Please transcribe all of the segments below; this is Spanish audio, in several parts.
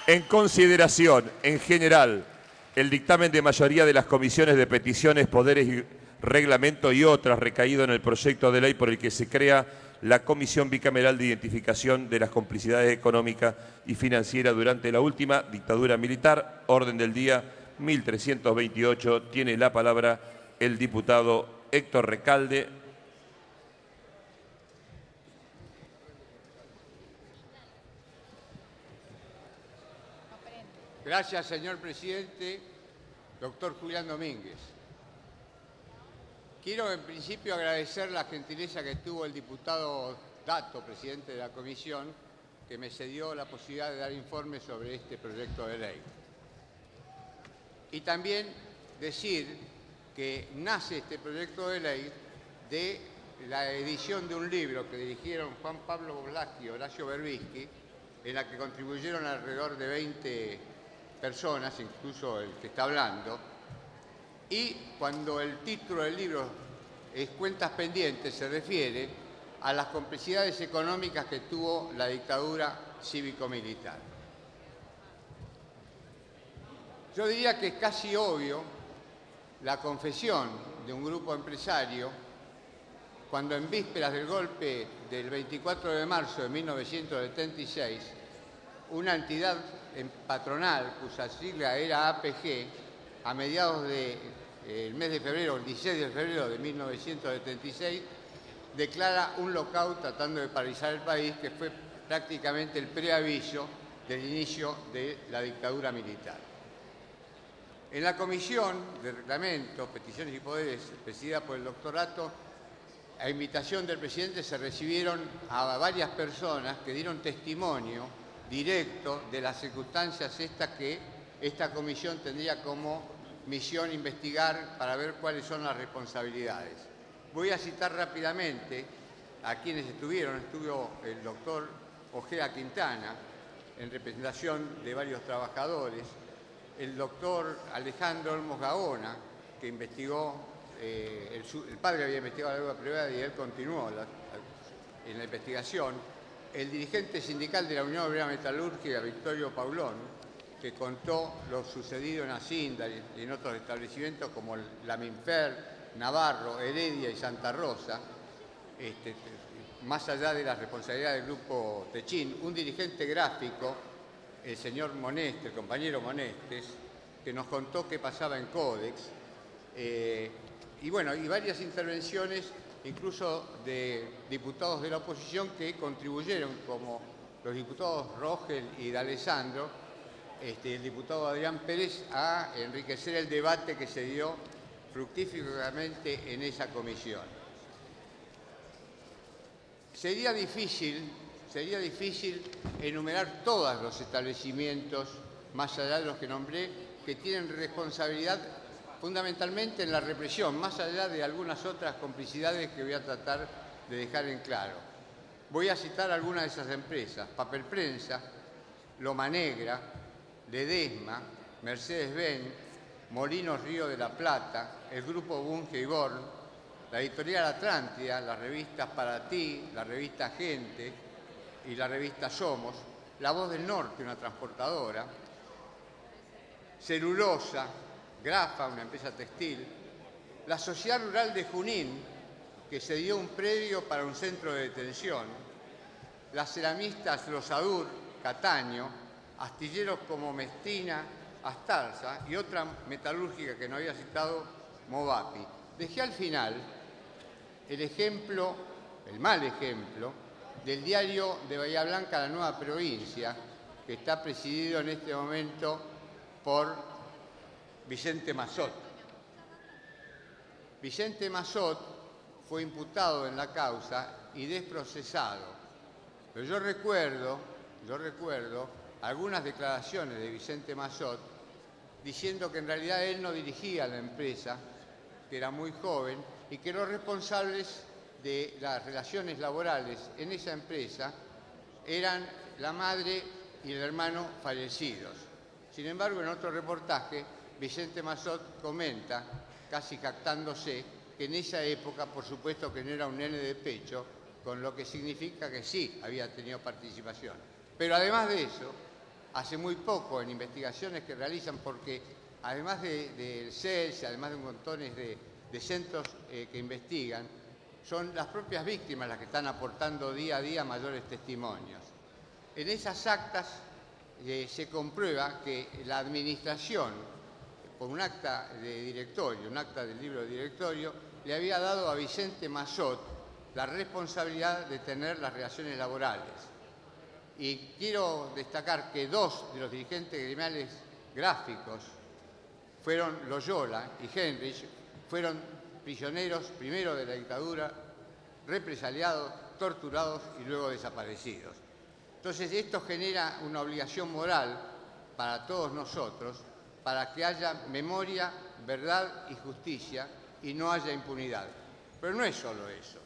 En consideración, en general, el dictamen de mayoría de las comisiones de peticiones, poderes y reglamento y otras recaído en el proyecto de ley por el que se crea la Comisión Bicameral de Identificación de las Complicidades Económicas y Financieras durante la última dictadura militar, orden del día 1328. Tiene la palabra el diputado Héctor Recalde. Gracias, señor presidente. Doctor Julián Domínguez. Quiero en principio agradecer la gentileza que tuvo el diputado Dato, presidente de la comisión, que me cedió la posibilidad de dar informe sobre este proyecto de ley. Y también decir que nace este proyecto de ley de la edición de un libro que dirigieron Juan Pablo Boslasky y Horacio Berbisky, en la que contribuyeron alrededor de 20 personas, incluso el que está hablando, y cuando el título del libro es Cuentas Pendientes, se refiere a las complicidades económicas que tuvo la dictadura cívico-militar. Yo diría que es casi obvio la confesión de un grupo empresario cuando en vísperas del golpe del 24 de marzo de 1976, una entidad patronal cuya sigla era APG, a mediados del mes de febrero, el 16 de febrero de 1976, declara un lockout tratando de paralizar el país, que fue prácticamente el preaviso del inicio de la dictadura militar. En la Comisión de Reglamento, Peticiones y Poderes, presidida por el doctor Dato, a invitación del presidente se recibieron a varias personas que dieron testimonio directo de las circunstancias que esta comisión tendría como misión investigar para ver cuáles son las responsabilidades. Voy a citar rápidamente a quienes estuvieron. Estuvo el doctor Ojeda Quintana, en representación de varios trabajadores, el doctor Alejandro Olmos Gaona, que investigó, el padre había investigado la deuda privada y él continuó en la investigación, el dirigente sindical de la Unión Obrera Metalúrgica, Victorio Paulón, que contó lo sucedido en Hacienda y en otros establecimientos como la Minfer, Navarro, Heredia y Santa Rosa, más allá de la responsabilidad del grupo Techín, un dirigente gráfico, el señor Moneste, el compañero Monestes, que nos contó qué pasaba en Codex, y bueno, y varias intervenciones, incluso de diputados de la oposición que contribuyeron, como los diputados Rogel y D'Alessandro, el diputado Adrián Pérez, a enriquecer el debate que se dio fructíferamente en esa comisión. Sería difícil enumerar todos los establecimientos, más allá de los que nombré, que tienen responsabilidad fundamentalmente en la represión, más allá de algunas otras complicidades que voy a tratar de dejar en claro. Voy a citar algunas de esas empresas: Papel Prensa, Loma Negra, Ledesma, Mercedes-Benz, Molinos Río de la Plata, el Grupo Bunge y Born, la Editorial Atlántida, las revistas Para Ti, la revista Gente y la revista Somos, La Voz del Norte, una transportadora, Celulosa, Grafa, una empresa textil, la Sociedad Rural de Junín, que se dio un predio para un centro de detención, las ceramistas Los Adur, Cataño, astilleros como Mestina, Astarza y otra metalúrgica que no había citado, Movapi. Dejé al final el ejemplo, el mal ejemplo, del diario de Bahía Blanca, La Nueva Provincia, que está presidido en este momento por Vicente Massot. Vicente Massot fue imputado en la causa y desprocesado. Pero yo recuerdo algunas declaraciones de Vicente Massot diciendo que en realidad él no dirigía la empresa, que era muy joven, y que los responsables de las relaciones laborales en esa empresa eran la madre y el hermano fallecidos. Sin embargo, en otro reportaje, Vicente Massot comenta, casi jactándose, que en esa época, por supuesto que no era un nene de pecho, con lo que significa que sí había tenido participación. Pero además de eso, hace muy poco en investigaciones que realizan, porque además del CELS, además de un montón de centros que investigan, son las propias víctimas las que están aportando día a día mayores testimonios. En esas actas se comprueba que la administración, con un acta de directorio, un acta del libro de directorio, le había dado a Vicente Massot la responsabilidad de tener las relaciones laborales. Y quiero destacar que dos de los dirigentes gremiales gráficos fueron Loyola y Henrich, fueron prisioneros primero de la dictadura, represaliados, torturados y luego desaparecidos. Entonces esto genera una obligación moral para todos nosotros, para que haya memoria, verdad y justicia y no haya impunidad. Pero no es solo eso.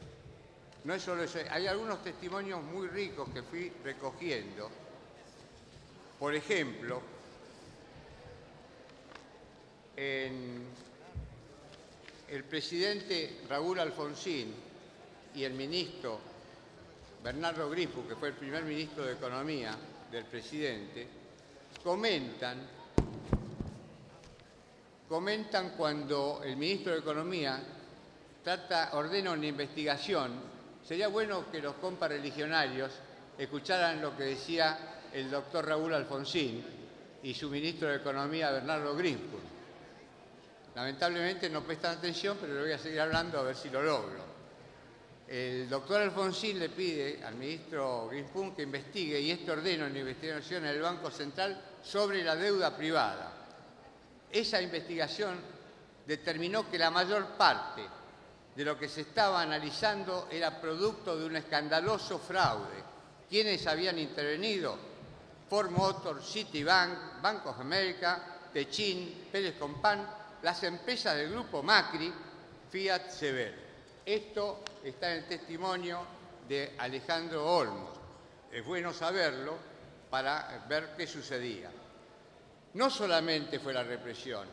No es solo eso. Hay algunos testimonios muy ricos que fui recogiendo. Por ejemplo, el presidente Raúl Alfonsín y el ministro Bernardo Grispo, que fue el primer ministro de Economía del presidente, comentan cuando el ministro de Economía ordena una investigación. Sería bueno que los compas religionarios escucharan lo que decía el doctor Raúl Alfonsín y su ministro de Economía, Bernardo Grispo. Lamentablemente no prestan atención, pero le voy a seguir hablando a ver si lo logro. El doctor Alfonsín le pide al ministro Grispo que investigue, y ordena una investigación en el Banco Central sobre la deuda privada. Esa investigación determinó que la mayor parte de lo que se estaba analizando era producto de un escandaloso fraude. ¿Quiénes habían intervenido? Ford Motor, Citibank, Bank of America, Techin, Pérez Compán, las empresas del grupo Macri, Fiat, Sever. Esto está en el testimonio de Alejandro Olmos. Es bueno saberlo para ver qué sucedía. No solamente fue la represión,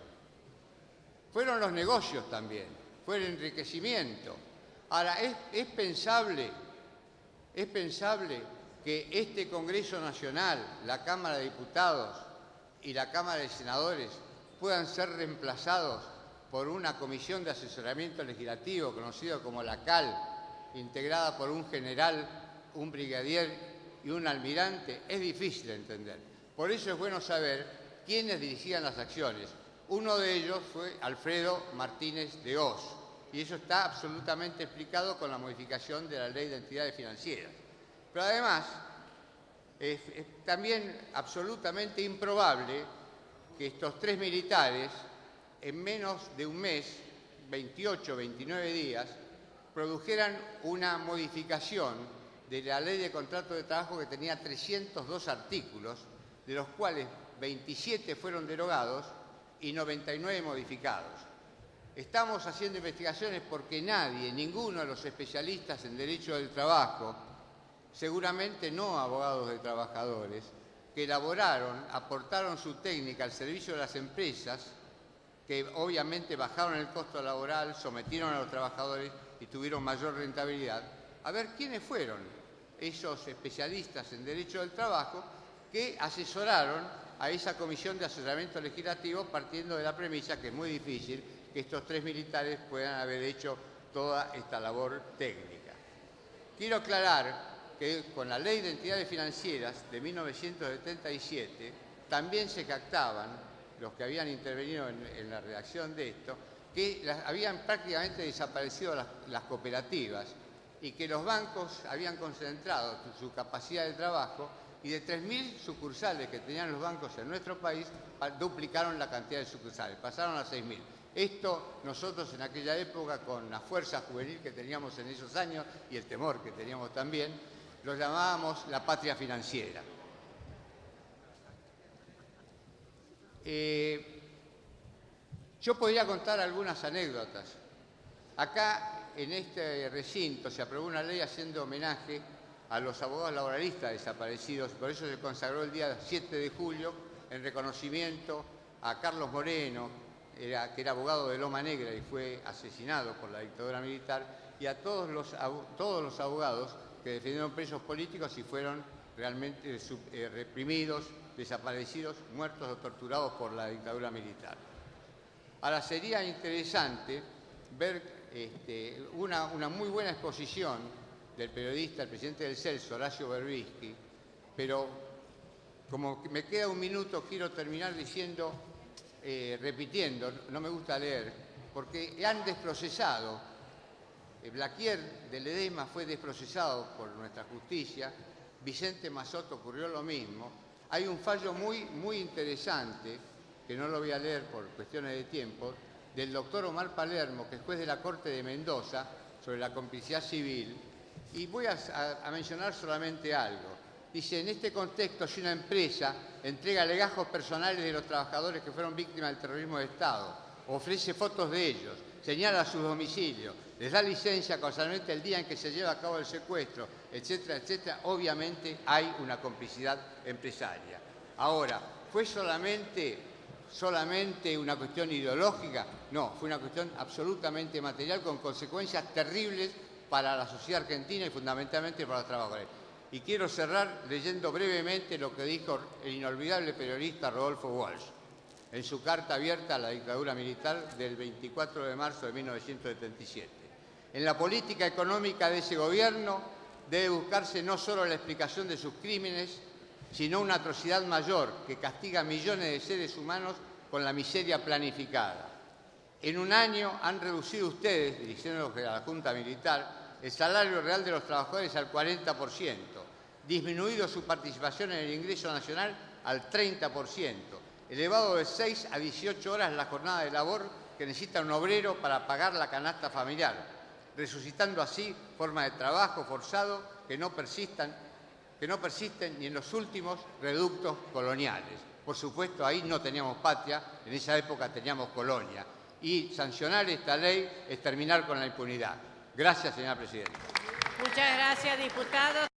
fueron los negocios también, fue el enriquecimiento. Ahora, es pensable que este Congreso Nacional, la Cámara de Diputados y la Cámara de Senadores puedan ser reemplazados por una comisión de asesoramiento legislativo, conocido como la CAL, integrada por un general, un brigadier y un almirante. Es difícil de entender. Por eso es bueno saber quiénes dirigían las acciones. Uno de ellos fue Alfredo Martínez de Hoz, y eso está absolutamente explicado con la modificación de la Ley de Entidades Financieras. Pero además, es también absolutamente improbable que estos tres militares, en menos de un mes, 28, 29 días, produjeran una modificación de la Ley de Contrato de Trabajo que tenía 302 artículos, de los cuales 27 fueron derogados y 99 modificados. Estamos haciendo investigaciones porque nadie, ninguno de los especialistas en derecho del trabajo, seguramente no abogados de trabajadores, que elaboraron, aportaron su técnica al servicio de las empresas, que obviamente bajaron el costo laboral, sometieron a los trabajadores y tuvieron mayor rentabilidad. A ver quiénes fueron esos especialistas en derecho del trabajo que asesoraron a esa comisión de asesoramiento legislativo, partiendo de la premisa que es muy difícil que estos tres militares puedan haber hecho toda esta labor técnica. Quiero aclarar que con la Ley de Entidades Financieras de 1977 también se captaban, los que habían intervenido en la redacción de esto, que habían prácticamente desaparecido las cooperativas y que los bancos habían concentrado su capacidad de trabajo, y de 3.000 sucursales que tenían los bancos en nuestro país, duplicaron la cantidad de sucursales, pasaron a 6.000. Esto nosotros en aquella época, con la fuerza juvenil que teníamos en esos años y el temor que teníamos también, lo llamábamos la patria financiera. Yo podría contar algunas anécdotas. Acá, en este recinto, se aprobó una ley haciendo homenaje a los abogados laboralistas desaparecidos. Por eso se consagró el día 7 de julio en reconocimiento a Carlos Moreno, que era abogado de Loma Negra y fue asesinado por la dictadura militar, y a todos los abogados que defendieron presos políticos y fueron realmente reprimidos desaparecidos, muertos o torturados por la dictadura militar. Ahora, sería interesante ver una muy buena exposición del periodista, el presidente del Celso, Horacio Berbisky, pero como me queda un minuto, quiero terminar diciendo, repitiendo, no me gusta leer, porque han desprocesado. Blaquier del Ledesma fue desprocesado por nuestra justicia, Vicente Mazzotti ocurrió lo mismo. Hay un fallo muy interesante, que no lo voy a leer por cuestiones de tiempo, del doctor Omar Palermo, que es juez de la Corte de Mendoza, sobre la complicidad civil, y voy a mencionar solamente algo. Dice, en este contexto, si una empresa entrega legajos personales de los trabajadores que fueron víctimas del terrorismo de Estado, ofrece fotos de ellos, señala sus domicilios, les da licencia causalmente el día en que se lleva a cabo el secuestro, etcétera, etcétera, obviamente hay una complicidad empresaria. Ahora, ¿fue solamente una cuestión ideológica? No, fue una cuestión absolutamente material con consecuencias terribles para la sociedad argentina y fundamentalmente para los trabajadores. Y quiero cerrar leyendo brevemente lo que dijo el inolvidable periodista Rodolfo Walsh en su carta abierta a la dictadura militar del 24 de marzo de 1977. En la política económica de ese gobierno debe buscarse no solo la explicación de sus crímenes, sino una atrocidad mayor que castiga a millones de seres humanos con la miseria planificada. En un año han reducido ustedes, dirigiéndose a la Junta Militar, el salario real de los trabajadores al 40%, disminuido su participación en el ingreso nacional al 30%, elevado de 6 a 18 horas la jornada de labor que necesita un obrero para pagar la canasta familiar, resucitando así formas de trabajo forzado que no persisten ni en los últimos reductos coloniales. Por supuesto, ahí no teníamos patria, en esa época teníamos colonia. Y sancionar esta ley es terminar con la impunidad. Gracias, señora presidenta. Muchas gracias, diputado.